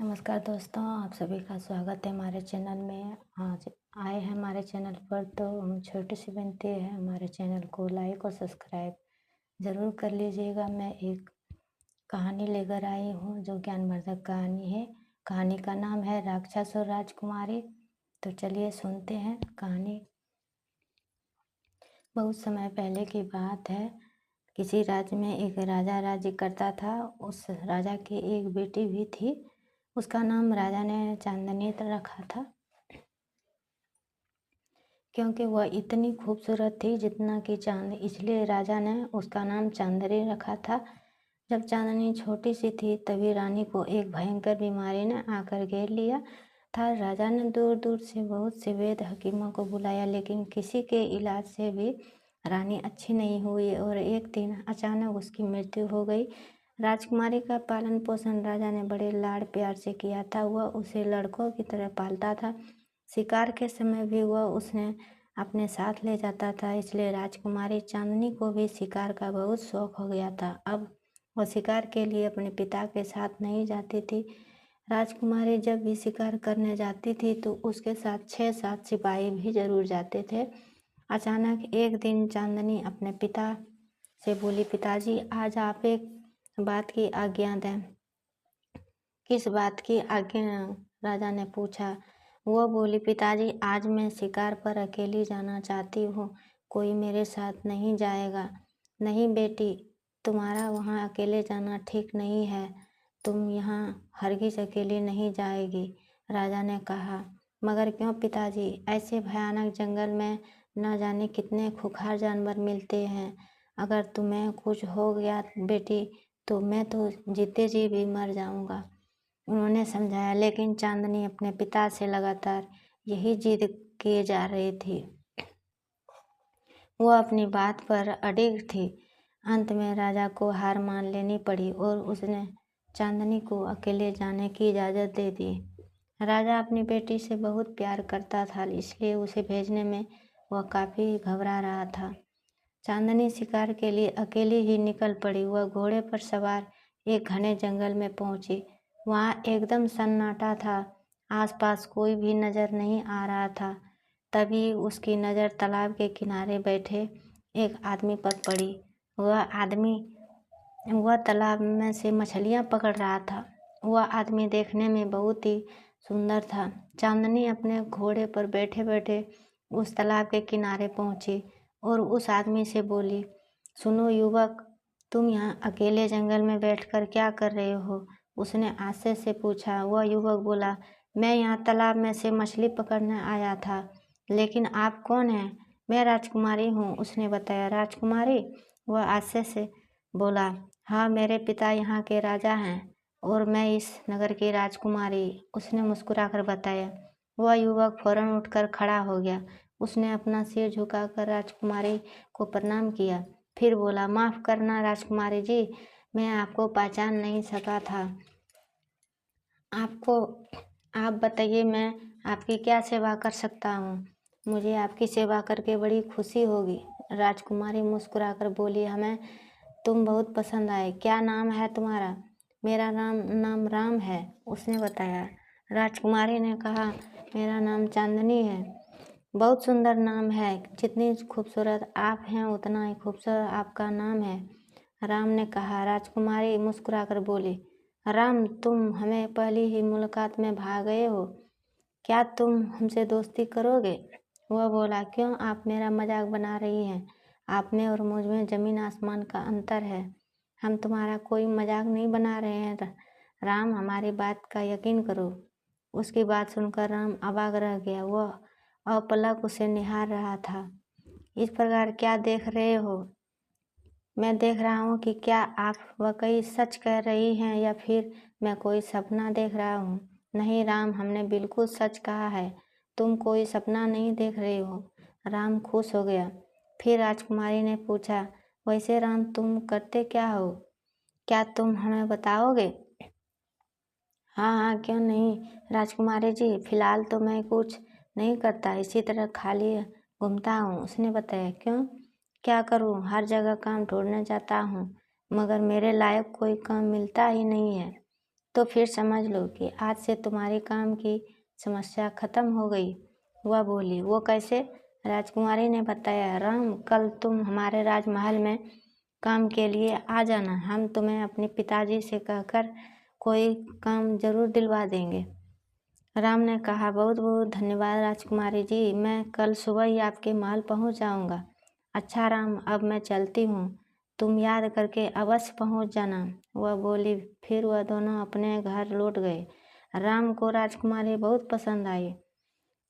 नमस्कार दोस्तों, आप सभी का स्वागत है हमारे चैनल में। आज आए हैं हमारे चैनल पर तो हम छोटी सी विनती है, हमारे चैनल को लाइक और सब्सक्राइब ज़रूर कर लीजिएगा। मैं एक कहानी लेकर आई हूँ जो ज्ञानवर्धक कहानी है। कहानी का नाम है राक्षस और राजकुमारी। तो चलिए सुनते हैं कहानी। बहुत समय पहले की बात है। किसी राज्य में एक राजा राज्य करता था। उस राजा की एक बेटी भी थी। उसका नाम राजा ने चांदनी रखा था, क्योंकि वह इतनी खूबसूरत थी जितना कि चांद, इसलिए राजा ने उसका नाम चांदनी रखा था। जब चांदनी छोटी सी थी तभी रानी को एक भयंकर बीमारी ने आकर घेर लिया था। राजा ने दूर दूर से बहुत से वैद्य हकीमों को बुलाया, लेकिन किसी के इलाज से भी रानी अच्छी नहीं हुई और एक दिन अचानक उसकी मृत्यु हो गई। राजकुमारी का पालन पोषण राजा ने बड़े लाड़ प्यार से किया था। वह उसे लड़कों की तरह पालता था। शिकार के समय भी वह उसने अपने साथ ले जाता था, इसलिए राजकुमारी चांदनी को भी शिकार का बहुत शौक हो गया था। अब वह शिकार के लिए अपने पिता के साथ नहीं जाती थी। राजकुमारी जब भी शिकार करने जाती थी तो उसके साथ 6-7 सिपाही भी जरूर जाते थे। अचानक एक दिन चांदनी अपने पिता से बोली, पिताजी आज आप एक बात की आज्ञा दें। किस बात की आज्ञा? राजा ने पूछा। वह बोली, पिताजी आज मैं शिकार पर अकेली जाना चाहती हूँ, कोई मेरे साथ नहीं जाएगा। नहीं बेटी, तुम्हारा वहाँ अकेले जाना ठीक नहीं है, तुम यहाँ हरगिज अकेली नहीं जाएगी। राजा ने कहा, मगर क्यों पिताजी? ऐसे भयानक जंगल में न जाने कितने खूंखार जानवर मिलते हैं। अगर तुम्हें कुछ हो गया बेटी तो मैं तो जीते जी भी मर जाऊंगा। उन्होंने समझाया, लेकिन चांदनी अपने पिता से लगातार यही जिद किए जा रही थी। वह अपनी बात पर अडिग थी। अंत में राजा को हार मान लेनी पड़ी और उसने चांदनी को अकेले जाने की इजाज़त दे दी। राजा अपनी बेटी से बहुत प्यार करता था, इसलिए उसे भेजने में वह काफ़ी घबरा रहा था। चांदनी शिकार के लिए अकेली ही निकल पड़ी। वह घोड़े पर सवार एक घने जंगल में पहुंची। वहाँ एकदम सन्नाटा था, आसपास कोई भी नजर नहीं आ रहा था। तभी उसकी नज़र तालाब के किनारे बैठे एक आदमी पर पड़ी। वह तालाब में से मछलियाँ पकड़ रहा था। वह आदमी देखने में बहुत ही सुंदर था। चांदनी अपने घोड़े पर बैठे बैठे उस तालाब के किनारे पहुंची और उस आदमी से बोली, सुनो युवक, तुम यहाँ अकेले जंगल में बैठकर क्या कर रहे हो? उसने आश्चर्य से पूछा। वह युवक बोला, मैं यहाँ तालाब में से मछली पकड़ने आया था। लेकिन आप कौन हैं? मैं राजकुमारी हूँ, उसने बताया। राजकुमारी? वह आश्चर्य से बोला, हाँ, मेरे पिता यहाँ के राजा हैं और मैं इस नगर की राजकुमारी, उसने मुस्कुराकर बताया। वह युवक फौरन उठकर खड़ा हो गया। उसने अपना सिर झुकाकर राजकुमारी को प्रणाम किया, फिर बोला, माफ़ करना राजकुमारी जी, मैं आपको पहचान नहीं सका था। आप बताइए, मैं आपकी क्या सेवा कर सकता हूँ? मुझे आपकी सेवा करके बड़ी खुशी होगी। राजकुमारी मुस्कुराकर बोली, हमें तुम बहुत पसंद आए। क्या नाम है तुम्हारा? मेरा नाम राम है, उसने बताया। राजकुमारी ने कहा, मेरा नाम चांदनी है। बहुत सुंदर नाम है, जितनी खूबसूरत आप हैं उतना ही खूबसूरत आपका नाम है, राम ने कहा। राजकुमारी मुस्कुराकर बोली, राम, तुम हमें पहली ही मुलाकात में भा गए हो, क्या तुम हमसे दोस्ती करोगे? वह बोला, क्यों, आप मेरा मजाक बना रही हैं? आप में और मुझ में ज़मीन आसमान का अंतर है। हम तुम्हारा कोई मजाक नहीं बना रहे हैं राम, हमारी बात का यकीन करो। उसकी बात सुनकर राम अवाक रह गया। वह अपलक उसे निहार रहा था। इस प्रकार क्या देख रहे हो? मैं देख रहा हूँ कि क्या आप वाकई सच कह रही हैं या फिर मैं कोई सपना देख रहा हूँ। नहीं राम, हमने बिल्कुल सच कहा है, तुम कोई सपना नहीं देख रही हो। राम खुश हो गया। फिर राजकुमारी ने पूछा, वैसे राम, तुम करते क्या हो? क्या तुम हमें बताओगे? हाँ हाँ, क्यों नहीं राजकुमारी जी, फिलहाल तो मैं कुछ नहीं करता, इसी तरह खाली घूमता हूँ, उसने बताया। क्यों, क्या करूँ? हर जगह काम ढूंढने जाता हूँ, मगर मेरे लायक कोई काम मिलता ही नहीं है। तो फिर समझ लो कि आज से तुम्हारे काम की समस्या खत्म हो गई। वह बोली, वो कैसे? राजकुमारी ने बताया, राम, कल तुम हमारे राजमहल में काम के लिए आ जाना। हम तुम्हें अपने पिताजी से कहकर कोई काम जरूर दिलवा देंगे। राम ने कहा, बहुत बहुत धन्यवाद राजकुमारी जी, मैं कल सुबह ही आपके महल पहुंच जाऊंगा। अच्छा राम, अब मैं चलती हूँ, तुम याद करके अवश्य पहुंच जाना, वह बोली। फिर वह दोनों अपने घर लौट गए। राम को राजकुमारी बहुत पसंद आई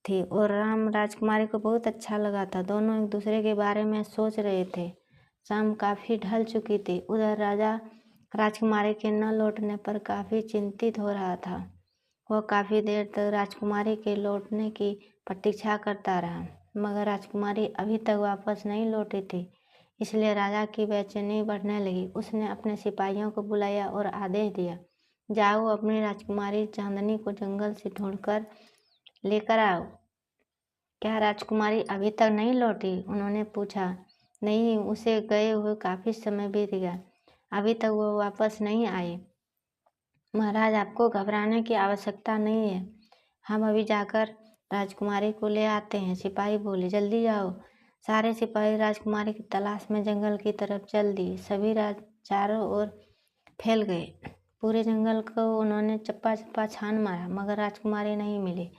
थी और राम राजकुमारी को बहुत अच्छा लगा था। दोनों एक दूसरे के बारे में सोच रहे थे। शाम काफ़ी ढल चुकी थी। उधर राजा राजकुमारी के न लौटने पर काफ़ी चिंतित हो रहा था। वह काफ़ी देर तक राजकुमारी के लौटने की प्रतीक्षा करता रहा, मगर राजकुमारी अभी तक वापस नहीं लौटी थी। इसलिए राजा की बेचैनी बढ़ने लगी। उसने अपने सिपाहियों को बुलाया और आदेश दिया, जाओ अपनी राजकुमारी चांदनी को जंगल से ढूंढकर लेकर आओ। क्या राजकुमारी अभी तक नहीं लौटी? उन्होंने पूछा। नहीं, उसे गए हुए काफ़ी समय बीत गया, अभी तक वो वापस नहीं आई। महाराज, आपको घबराने की आवश्यकता नहीं है, हम अभी जाकर राजकुमारी को ले आते हैं, सिपाही बोले। जल्दी जाओ। सारे सिपाही राजकुमारी की तलाश में जंगल की तरफ चल दिए। सभी चारों ओर फैल गए। पूरे जंगल को उन्होंने चप्पा चप्पा छान मारा, मगर राजकुमारी नहीं मिली।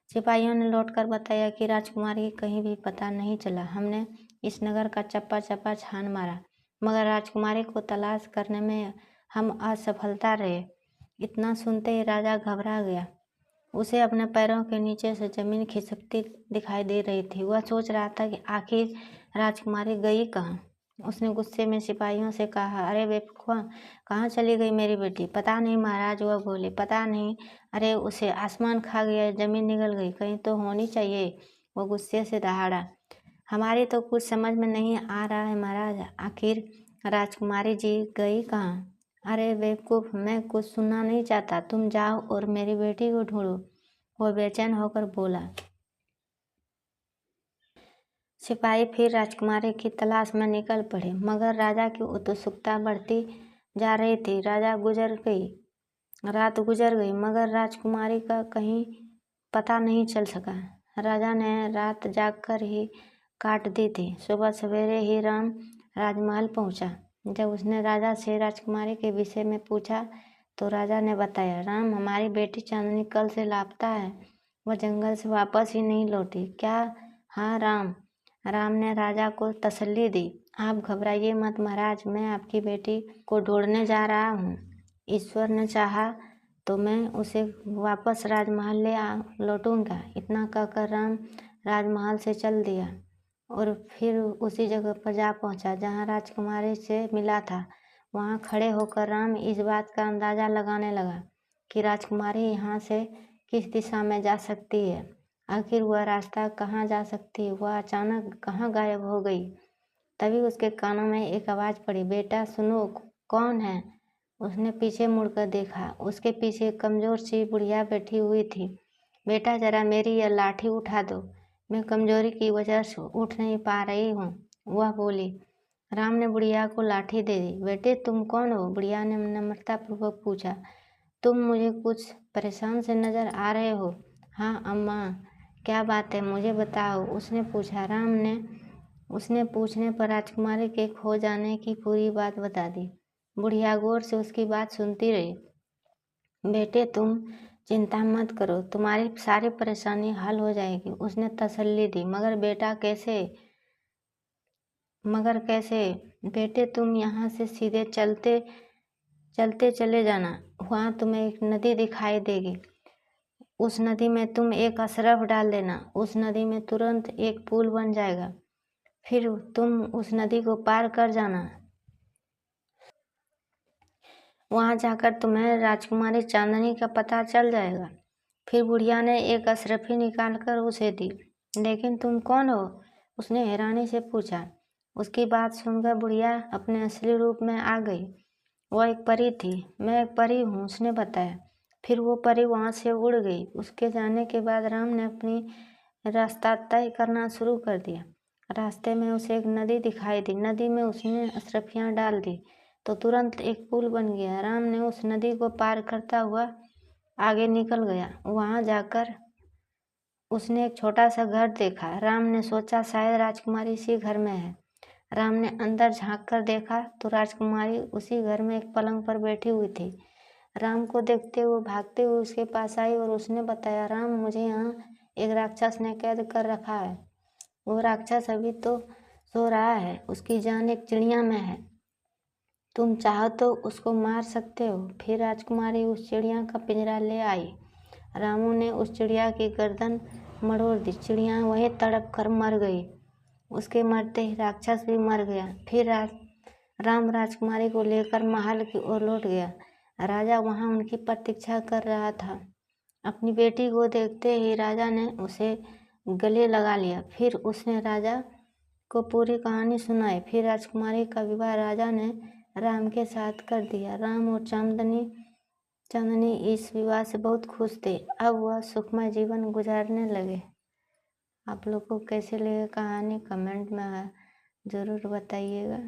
सिपाहियों ने लौटकर बताया कि राजकुमारी कहीं भी पता नहीं चला। हमने इस नगर का चप्पा चप्पा छान मारा, मगर राजकुमारी को तलाश करने में हम असफलता रहे। इतना सुनते ही राजा घबरा गया। उसे अपने पैरों के नीचे से जमीन खिसकती दिखाई दे रही थी। वह सोच रहा था कि आखिर राजकुमारी गई कहाँ। उसने गुस्से में सिपाहियों से कहा, अरे बेवकूफ़, कहाँ चली गई मेरी बेटी? पता नहीं महाराज, वह बोले। पता नहीं, अरे उसे आसमान खा गया, जमीन निगल गई, कहीं तो होनी चाहिए, वो गुस्से से दहाड़ा। हमारी तो कुछ समझ में नहीं आ रहा है महाराज, आखिर राजकुमारी जी गई कहाँ? अरे बेवकूफ़, मैं कुछ सुनना नहीं चाहता, तुम जाओ और मेरी बेटी को ढूंढो, वो बेचैन होकर बोला। सिपाही फिर राजकुमारी की तलाश में निकल पड़े, मगर राजा की उत्सुकता बढ़ती जा रही थी। रात गुजर गई, मगर राजकुमारी का कहीं पता नहीं चल सका। राजा ने रात जागकर ही काट दी थी। सुबह सवेरे ही राम राजमहल पहुंचा। जब उसने राजा से राजकुमारी के विषय में पूछा तो राजा ने बताया, राम, हमारी बेटी चांदनी कल से लापता है, वह जंगल से वापस ही नहीं लौटी। क्या? हाँ राम। राम ने राजा को तसल्ली दी। आप घबराइए मत महाराज, मैं आपकी बेटी को ढूंढने जा रहा हूँ। ईश्वर ने चाहा तो मैं उसे वापस राजमहल लौटूंगा। इतना कहकर राम राजमहल से चल दिया और फिर उसी जगह पर जा पहुंचा जहां राजकुमारी से मिला था। वहां खड़े होकर राम इस बात का अंदाज़ा लगाने लगा कि राजकुमारी यहाँ से किस दिशा में जा सकती है। आखिर वह रास्ता कहाँ जा सकती है? वह अचानक कहाँ गायब हो गई? तभी उसके कानों में एक आवाज़ पड़ी, बेटा सुनो, कौन है? उसने पीछे मुड़कर देखा। उसके पीछे एक कमज़ोर सी बुढ़िया बैठी हुई थी। बेटा, जरा मेरी यह लाठी उठा दो, मैं कमजोरी की वजह से उठ नहीं पा रही हूँ, वह बोली। राम ने बुढ़िया को लाठी दे दी। बेटे, तुम कौन हो? बुढ़िया ने नम्रतापूर्वक पूछा। तुम मुझे कुछ परेशान से नजर आ रहे हो। हाँ अम्मा, क्या बात है, मुझे बताओ, उसने पूछा। राम ने उसने पूछने पर राजकुमारी के खो जाने की पूरी बात बता दी। बुढ़िया गौर से उसकी बात सुनती रही। बेटे, तुम चिंता मत करो, तुम्हारी सारी परेशानी हल हो जाएगी, उसने तसल्ली दी। मगर कैसे? बेटे, तुम यहाँ से सीधे चलते चलते चले जाना, वहाँ तुम्हें एक नदी दिखाई देगी। उस नदी में तुम एक अशरफ डाल देना, उस नदी में तुरंत एक पुल बन जाएगा। फिर तुम उस नदी को पार कर जाना। वहाँ जाकर तुम्हें राजकुमारी चांदनी का पता चल जाएगा। फिर बुढ़िया ने एक अशरफी निकालकर उसे दी। लेकिन तुम कौन हो? उसने हैरानी से पूछा। उसकी बात सुनकर बुढ़िया अपने असली रूप में आ गई। वह एक परी थी। मैं एक परी हूँ, उसने बताया। फिर वो परी वहाँ से उड़ गई। उसके जाने के बाद राम ने अपनी रास्ता तय करना शुरू कर दिया। रास्ते में उसे एक नदी दिखाई दी। नदी में उसने अशरफियाँ डाल दी। तो तुरंत एक पुल बन गया। राम ने उस नदी को पार करता हुआ आगे निकल गया। वहाँ जाकर उसने एक छोटा सा घर देखा। राम ने सोचा शायद राजकुमारी इसी घर में है। राम ने अंदर झांक कर देखा तो राजकुमारी उसी घर में एक पलंग पर बैठी हुई थी। राम को देखते हुए भागते हुए उसके पास आई और उसने बताया, राम, मुझे यहाँ एक राक्षस ने कैद कर रखा है। वो राक्षस अभी तो सो रहा है। उसकी जान एक चिड़िया में है। तुम चाहो तो उसको मार सकते हो। फिर राजकुमारी उस चिड़िया का पिंजरा ले आई। रामू ने उस चिड़िया की गर्दन मरोड़ दी। चिड़िया वहीं तड़प कर मर गई। उसके मरते ही राक्षस भी मर गया। फिर राम राजकुमारी को लेकर महल की ओर लौट गया। राजा वहां उनकी प्रतीक्षा कर रहा था। अपनी बेटी को देखते ही राजा ने उसे गले लगा लिया। फिर उसने राजा को पूरी कहानी सुनाई। फिर राजकुमारी का विवाह राजा ने राम के साथ कर दिया। राम और चांदनी इस विवाह से बहुत खुश थे। अब वह सुखमय जीवन गुजारने लगे। आप लोग को कैसे लगे कहानी कमेंट में ज़रूर बताइएगा।